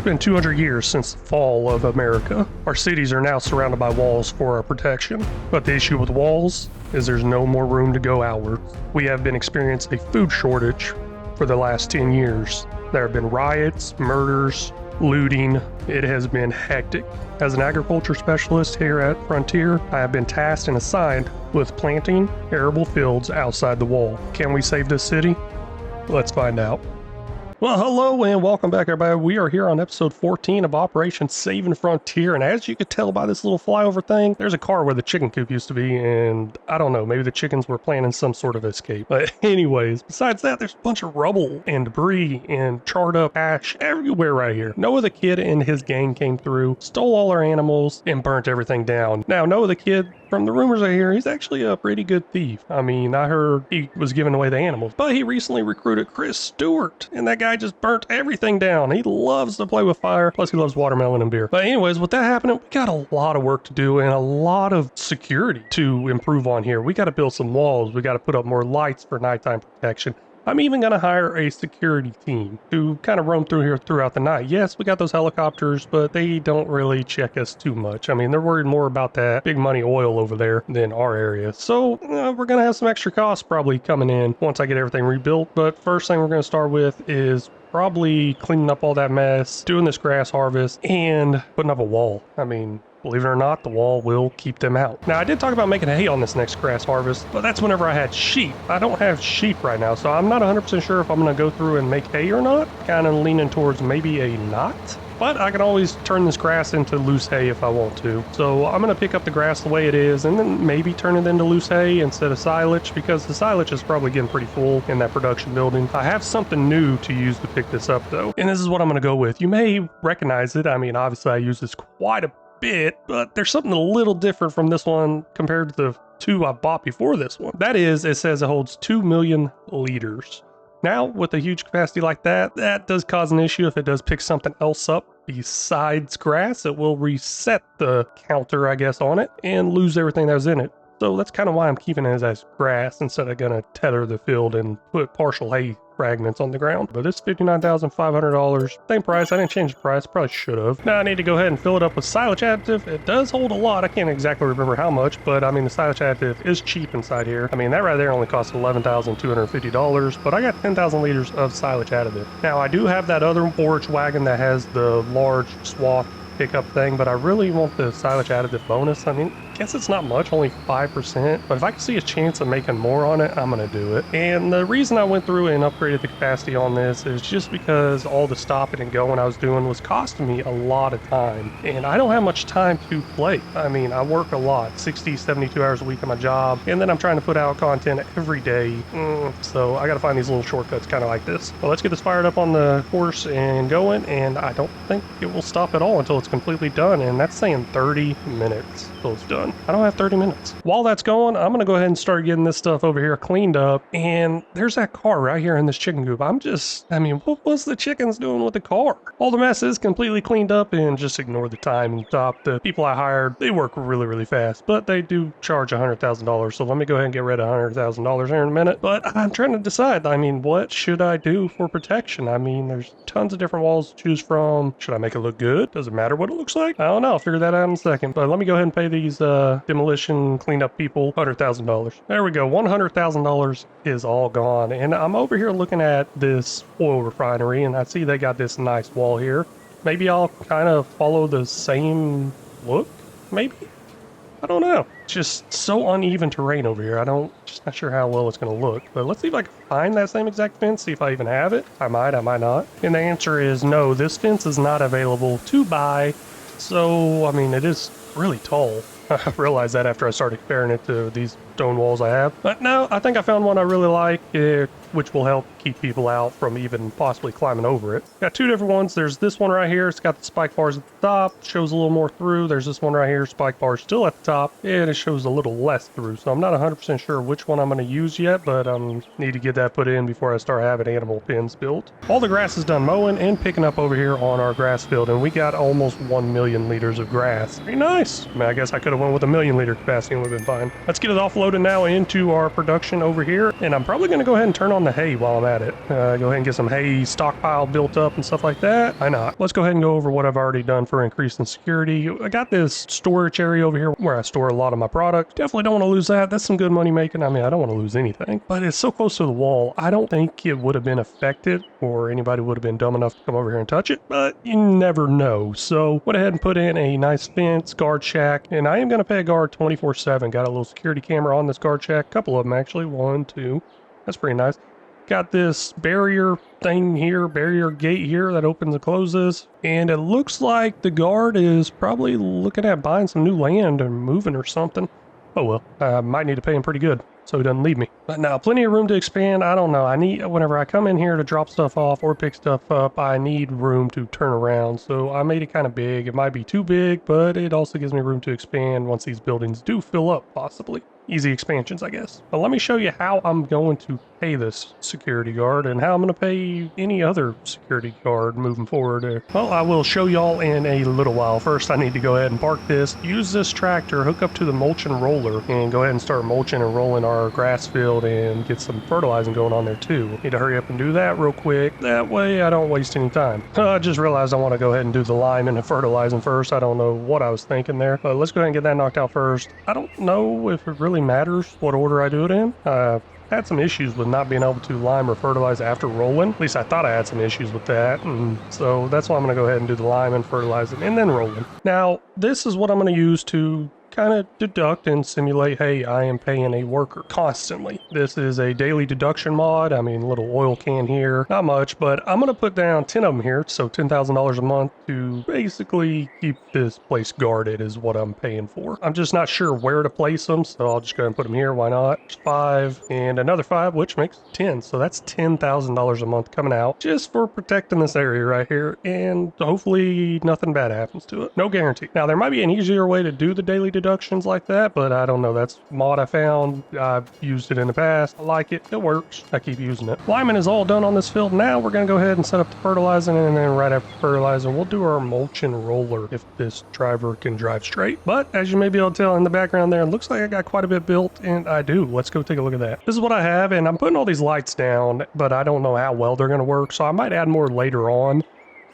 been 200 years since the fall of America. Our cities are now surrounded by walls for our protection. But the issue with walls is there's no more room to go outward. We have been experiencing a food shortage for the last 10 years. There have been riots, murders, looting. It has been hectic. As an agriculture specialist here at Frontier, I have been tasked and assigned with planting arable fields outside the wall. Can we save this city? Let's find out. Well, hello and welcome back, everybody. We are here on episode 14 of Operation Saving Frontier, and as you could tell by this little flyover thing, there's a car where the chicken coop used to be, and I don't know, maybe the chickens were planning some sort of escape. But anyways, besides that, there's a bunch of rubble and debris and charred up ash everywhere right here. Noah the kid and his gang came through, stole all our animals, and burnt everything down. Now, Noah the kid, from the rumors I hear, he's actually a pretty good thief. I mean, I heard he was giving away the animals, but he recently recruited Chris Stewart, and that guy just burnt everything down. He loves to play with fire, plus he loves watermelon and beer. But anyways, with that happening, we got a lot of work to do and a lot of security to improve on here. We got to build some walls. We got to put up more lights for nighttime protection. I'm even going to hire a security team to kind of roam through here throughout the night. Yes, we got those helicopters, but they don't really check us too much. I mean, they're worried more about that big money oil over there than our area. So we're going to have some extra costs probably coming in once I get everything rebuilt. But first thing we're going to start with is probably cleaning up all that mess, doing this grass harvest, and putting up a wall. I mean, believe it or not, the wall will keep them out. Now, I did talk about making hay on this next grass harvest, but that's whenever I had sheep. I don't have sheep right now, so I'm not 100% sure if I'm going to go through and make hay or not. Kind of leaning towards maybe a not. But I can always turn this grass into loose hay if I want to. So I'm going to pick up the grass the way it is and then maybe turn it into loose hay instead of silage, because the silage is probably getting pretty full in that production building. I have something new to use to pick this up though, and this is what I'm going to go with. You may recognize it. I mean, obviously I use this quite a bit, but there's something a little different from this one compared to the two I bought before this one. That is, it says it holds 2 million liters. Now, with a huge capacity like that, that does cause an issue. If it does pick something else up besides grass, it will reset the counter, I guess, on it and lose everything that was in it. So that's kind of why I'm keeping it as grass instead of gonna tether the field and put partial hay fragments on the ground. But it's $59,500, same price. I didn't change the price, probably should have. Now I need to go ahead and fill it up with silage additive. It does hold a lot. I can't exactly remember how much, but I mean the silage additive is cheap inside here. I mean that right there only costs $11,250, but I got 10,000 liters of silage additive. Now I do have that other forage wagon that has the large swath pickup thing, but I really want the silage additive bonus. I mean, I guess it's not much, only 5%, but if I can see a chance of making more on it, I'm gonna do it. And the reason I went through and upgraded the capacity on this is just because all the stopping and going I was doing was costing me a lot of time, and I don't have much time to play. I mean, I work a lot, 60, 72 hours a week on my job, and then I'm trying to put out content every day. So I gotta find these little shortcuts kind of like this. Well, let's get this fired up on the horse and going, and I don't think it will stop at all until it's completely done, and that's saying 30 minutes till it's done. I don't have 30 minutes. While that's going, I'm gonna go ahead and start getting this stuff over here cleaned up, and there's that car right here in this chicken coop. I mean, what was the chickens doing with the car? All the mess is completely cleaned up, and just ignore the time and stop. The people I hired, they work really, really fast, but they do charge $100,000, so let me go ahead and get rid of $100,000 here in a minute. But I'm trying to decide, I mean, what should I do for protection? I mean, there's tons of different walls to choose from. Should I make it look good? Does it matter what it looks like? I don't know. I'll figure that out in a second. But let me go ahead and pay these demolition cleanup people $100,000. There we go. $100,000 is all gone. And I'm over here looking at this oil refinery, and I see they got this nice wall here. Maybe I'll kind of follow the same look, maybe? I don't know. It's just so uneven terrain over here. Just not sure how well it's going to look. But let's see if I can find that same exact fence, see if I even have it. I might not. And the answer is no, this fence is not available to buy. So, I mean, it is really tall. I realized that after I started comparing it to these stone walls I have. But no, I think I found one I really like, which will help keep people out from even possibly climbing over it. Got two different ones. There's this one right here. It's got the spike bars at the top. Shows a little more through. There's this one right here. Spike bars still at the top. And it shows a little less through. So I'm not 100% sure which one I'm going to use yet, but need to get that put in before I start having animal pens built. All the grass is done mowing and picking up over here on our grass field. And we got almost 1 million liters of grass. Pretty nice. I mean, I guess I could have went with a 1 million liter capacity and would have been fine. Let's get it offloaded loading now into our production over here, and I'm probably going to go ahead and turn on the hay while I'm at it. Go ahead and get some hay stockpile built up and stuff like that. Why not? Let's go ahead and go over what I've already done for increasing security. I got this storage area over here where I store a lot of my product. Definitely don't want to lose that. That's some good money making. I mean, I don't want to lose anything, but it's so close to the wall. I don't think it would have been affected or anybody would have been dumb enough to come over here and touch it, but you never know. So went ahead and put in a nice fence, guard shack, and I am going to pay a guard 24/7. Got a little security camera on this guard shack, a couple of them actually, 1, 2. That's pretty nice. Got this barrier thing here, barrier gate here that opens and closes, and it looks like the guard is probably looking at buying some new land or moving or something. Oh well, I might need to pay him pretty good so he doesn't leave me. But now, plenty of room to expand. I don't know. I need, whenever I come in here to drop stuff off or pick stuff up, I need room to turn around. So I made it kind of big. It might be too big, but it also gives me room to expand once these buildings do fill up, possibly. Easy expansions, I guess. But let me show you how I'm going to pay this security guard and how I'm going to pay any other security guard moving forward. Well, I will show y'all in a little while. First, I need to go ahead and park this, use this tractor, hook up to the mulching roller, and go ahead and start mulching and rolling our grass field and get some fertilizing going on there too. Need to hurry up and do that real quick. That way I don't waste any time. I just realized I want to go ahead and do the lime and the fertilizing first. I don't know what I was thinking there, but let's go ahead and get that knocked out first. I don't know if it really matters what order I do it in. Had some issues with not being able to lime or fertilize after rolling. At least I thought I had some issues with that, and so that's why I'm going to go ahead and do the lime and fertilizing and then rolling. Now, this is what I'm going to use to kind of deduct and simulate, hey, I am paying a worker constantly. This is a daily deduction mod. I mean, a little oil can here, not much, but I'm going to put down 10 of them here, so $10,000 a month to basically keep this place guarded is what I'm paying for. I'm just not sure where to place them, so I'll just go ahead and put them here. Why not? 5 and another 5, which makes 10. So that's $10,000 a month coming out just for protecting this area right here, and hopefully nothing bad happens to it. No guarantee. Now, there might be an easier way to do the daily deductions like that, but I don't know. That's a mod I found. I've used it in the past. I like it. It works. I keep using it. Liming is all done on this field. Now we're going to go ahead and set up the fertilizing, and then right after fertilizing, we'll do our mulching roller if this driver can drive straight. But as you may be able to tell in the background there, it looks like I got quite a bit built, and I do. Let's go take a look at that. This is what I have, and I'm putting all these lights down, but I don't know how well they're going to work, so I might add more later on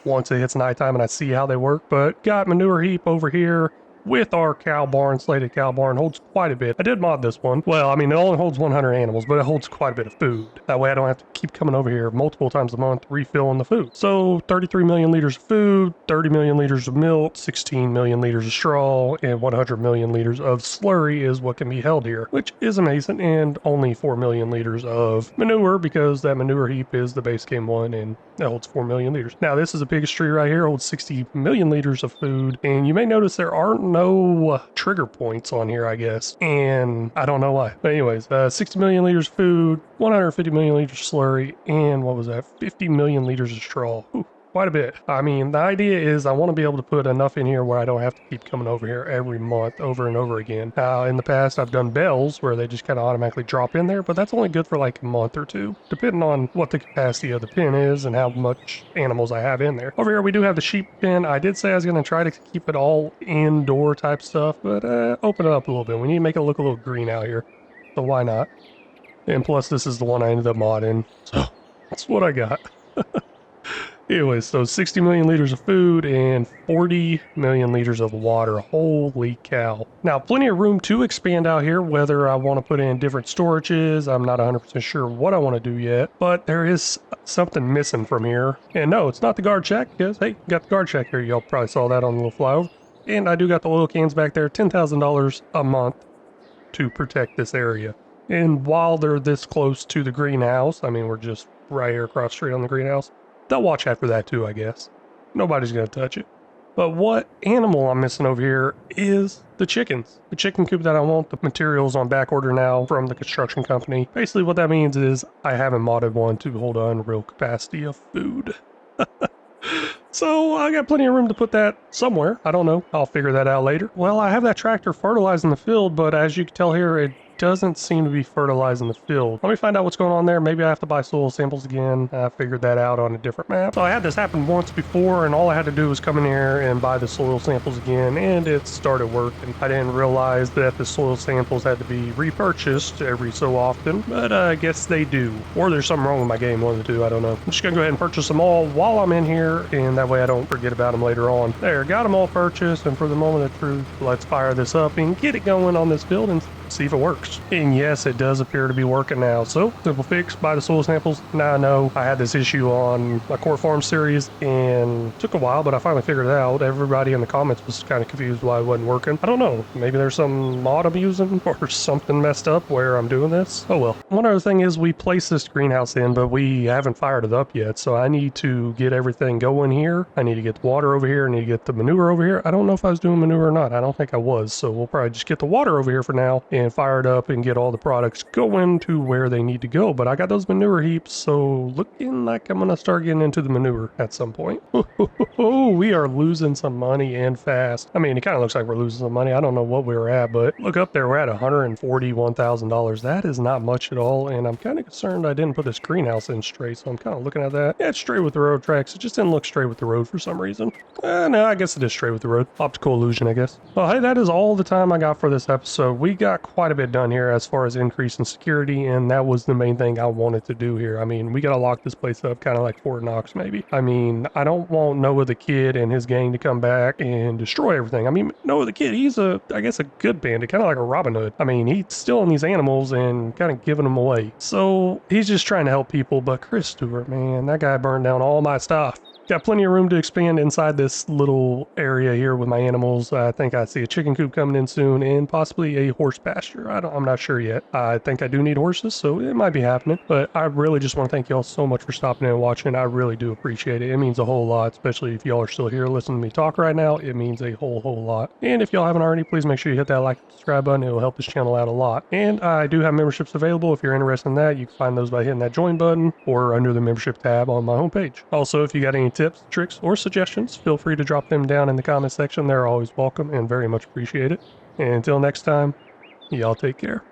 once it hits nighttime and I see how they work. But got manure heap over here with our cow barn. Slated cow barn holds quite a bit. I did mod this one. Well, I mean, it only holds 100 animals, but it holds quite a bit of food. That way I don't have to keep coming over here multiple times a month refilling the food. So 33 million liters of food, 30 million liters of milk, 16 million liters of straw, and 100 million liters of slurry is what can be held here, which is amazing. And only 4 million liters of manure, because that manure heap is the base game one and that holds 4 million liters. Now this is a biggest tree right here, holds 60 million liters of food, and you may notice there aren't no trigger points on here, I guess, and I don't know why. But anyways, 60 million liters of food, 150 million liters of slurry, and what was that, 50 million liters of straw. Ooh, quite a bit. I mean, the idea is I want to be able to put enough in here where I don't have to keep coming over here every month over and over again. Now, in the past, I've done bells where they just kind of automatically drop in there, but that's only good for like a month or two, depending on what the capacity of the pen is and how much animals I have in there. Over here, we do have the sheep pen. I did say I was going to try to keep it all indoor type stuff, but open it up a little bit. We need to make it look a little green out here, so why not? And plus, this is the one I ended up modding, so that's what I got. Anyways, so 60 million liters of food and 40 million liters of water. Holy cow. Now, plenty of room to expand out here, whether I want to put in different storages. I'm not 100% sure what I want to do yet, but there is something missing from here. And no, it's not the guard shack, because, hey, got the guard shack here. Y'all probably saw that on the little flyover. And I do got the oil cans back there, $10,000 a month to protect this area. And while they're this close to the greenhouse, I mean, we're just right here across the street on the greenhouse, they'll watch after that too, I guess. Nobody's going to touch it. But what animal I'm missing over here is the chickens. The chicken coop that I want, the materials on back order now from the construction company. Basically what that means is I haven't modded one to hold on real capacity of food. So I got plenty of room to put that somewhere. I don't know. I'll figure that out later. Well, I have that tractor fertilizing the field, but as you can tell here, it doesn't seem to be fertilizing the field. Let me find out what's going on there. Maybe I have to buy soil samples again. I figured that out on a different map. So I had this happen once before, and all I had to do was come in here and buy the soil samples again, and it started working. I didn't realize that the soil samples had to be repurchased every so often, but I guess they do. Or there's something wrong with my game, one of the two, I don't know. I'm just gonna go ahead and purchase them all while I'm in here, and that way I don't forget about them later on. There, got them all purchased, and for the moment of truth, let's fire this up and get it going on this build and see if it works. And yes, it does appear to be working now. So, simple fix, buy the soil samples. Now I know I had this issue on my Core Farm series and it took a while, but I finally figured it out. Everybody in the comments was kind of confused why it wasn't working. I don't know, maybe there's some mod I'm using or something messed up where I'm doing this. Oh well. One other thing is we placed this greenhouse in, but we haven't fired it up yet. So I need to get everything going here. I need to get the water over here. I need to get the manure over here. I don't know if I was doing manure or not. I don't think I was. So we'll probably just get the water over here for now and fire it up and get all the products going to where they need to go. But I got those manure heaps, so looking like I'm gonna start getting into the manure at some point. Oh, we are losing some money and fast. I mean, it kind of looks like we're losing some money. I don't know what we were at, but look up there, we're at $141,000. That is not much at all, and I'm kind of concerned I didn't put this greenhouse in straight, so I'm kind of looking at that. Yeah, it's straight with the road tracks. It just didn't look straight with the road for some reason. No, I guess it is straight with the road. Optical illusion, I guess. Well, hey, that is all the time I got for this episode. We got quite a bit done here as far as increase in security, and that was the main thing I wanted to do here. I mean, we gotta lock this place up, kind of like Fort Knox maybe. I mean, I don't want Noah the Kid and his gang to come back and destroy everything. I mean, Noah the Kid, he's I guess a good bandit, kind of like a Robin Hood. I mean, he's stealing these animals and kind of giving them away. So he's just trying to help people, but Chris Stewart, man, that guy burned down all my stuff. Got plenty of room to expand inside this little area here with my animals. I think I see a chicken coop coming in soon and possibly a horse pasture. I'm not sure yet. I think I do need horses, so it might be happening. But I really just want to thank y'all so much for stopping in and watching. I really do appreciate it. It means a whole lot, especially if y'all are still here listening to me talk right now. It means a whole lot. And if y'all haven't already, please make sure you hit that like and subscribe button. It will help this channel out a lot. And I do have memberships available. If you're interested in that, you can find those by hitting that join button or under the membership tab on my homepage. Also, if you got any tips, tricks, or suggestions, feel free to drop them down in the comment section. They're always welcome and very much appreciated. And until next time, y'all take care.